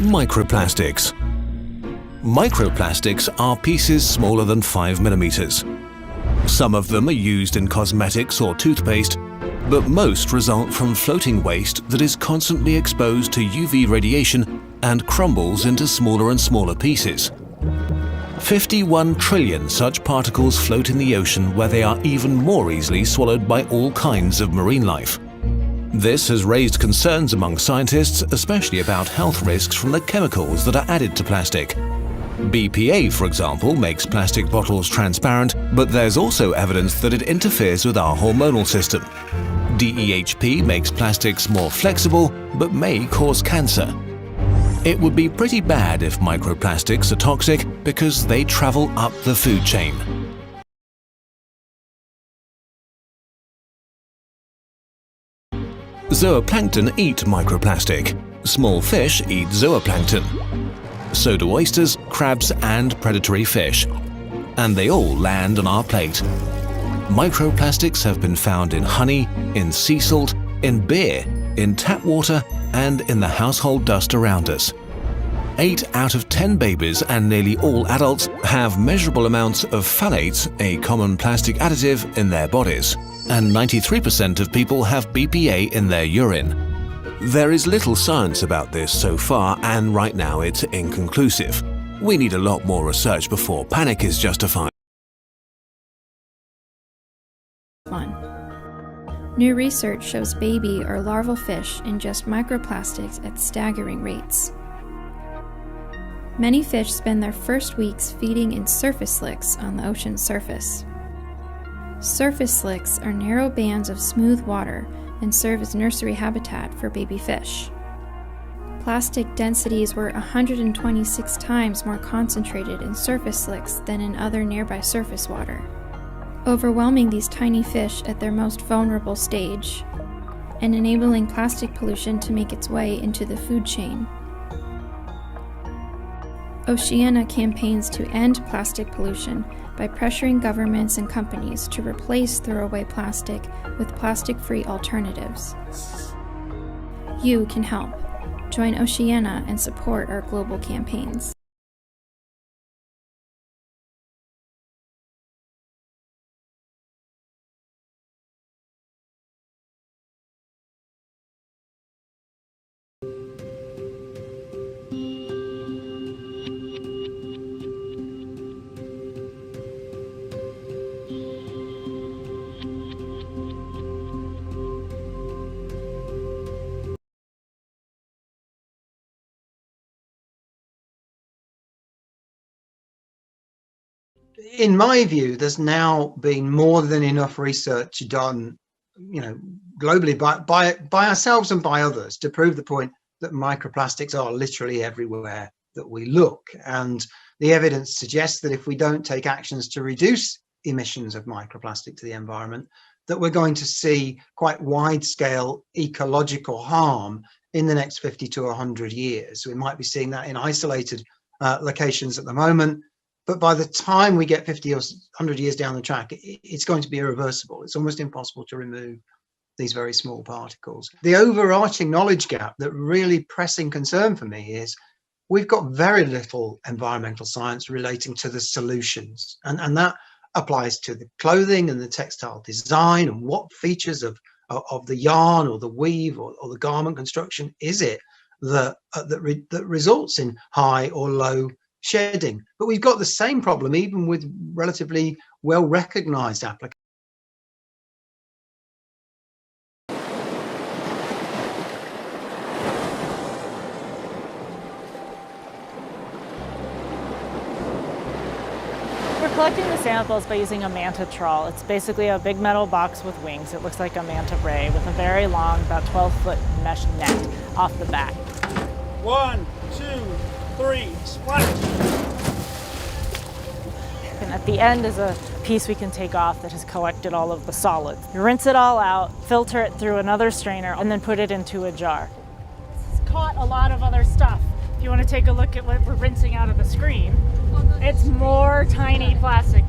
Microplastics. Microplastics are pieces smaller than 5 millimeters. Some of them are used in cosmetics or toothpaste, but most result from floating waste that is constantly exposed to UV radiation and crumbles into smaller and smaller pieces. 51 trillion such particles float in the ocean, where they are even more easily swallowed by all kinds of marine life. This has raised concerns among scientists, especially about health risks from the chemicals that are added to plastic. BPA, for example, makes plastic bottles transparent, but there's also evidence that it interferes with our hormonal system. DEHP makes plastics more flexible, but may cause cancer. It would be pretty bad if microplastics are toxic because they travel up the food chain. Zooplankton eat microplastic. Small fish eat zooplankton. So do oysters, crabs and predatory fish. And they all land on our plate. Microplastics have been found in honey, in sea salt, in beer, in tap water and in the household dust around us. 8 out of 10 babies and nearly all adults have measurable amounts of phthalates, a common plastic additive, in their bodies. And 93% of people have BPA in their urine. There is little science about this so far, and right now it's inconclusive. We need a lot more research before panic is justified. New research shows baby or larval fish ingest microplastics at staggering rates. Many fish spend their first weeks feeding in surface slicks on the ocean's surface. Surface slicks are narrow bands of smooth water and serve as nursery habitat for baby fish. Plastic densities were 126 times more concentrated in surface slicks than in other nearby surface water, overwhelming these tiny fish at their most vulnerable stage and enabling plastic pollution to make its way into the food chain. Oceana campaigns to end plastic pollution by pressuring governments and companies to replace throwaway plastic with plastic-free alternatives. You can help. Join Oceana and support our global campaigns. In my view, there's now been more than enough research done, globally by ourselves and by others to prove the point that microplastics are literally everywhere that we look. And the evidence suggests that if we don't take actions to reduce emissions of microplastic to the environment, that we're going to see quite wide-scale ecological harm in the next 50 to 100 years. We might be seeing that in isolated locations at the moment, but by the time we get 50 or 100 years down the track, it's going to be irreversible. It's almost impossible to remove these very small particles. The overarching knowledge gap, that really pressing concern for me, is we've got very little environmental science relating to the solutions. And that applies to the clothing and the textile design, and what features of the yarn or the weave or the garment construction is it that results in high or low shedding. But we've got the same problem even with relatively well-recognized applications. We're collecting the samples by using a manta trawl. It's basically a big metal box with wings. It looks like a manta ray with a very long, about 12-foot mesh net off the back. 1, 2, 3, splash! And at the end is a piece we can take off that has collected all of the solids. You rinse it all out, filter it through another strainer, and then put it into a jar. It's caught a lot of other stuff. If you want to take a look at what we're rinsing out of the screen, it's more tiny plastic.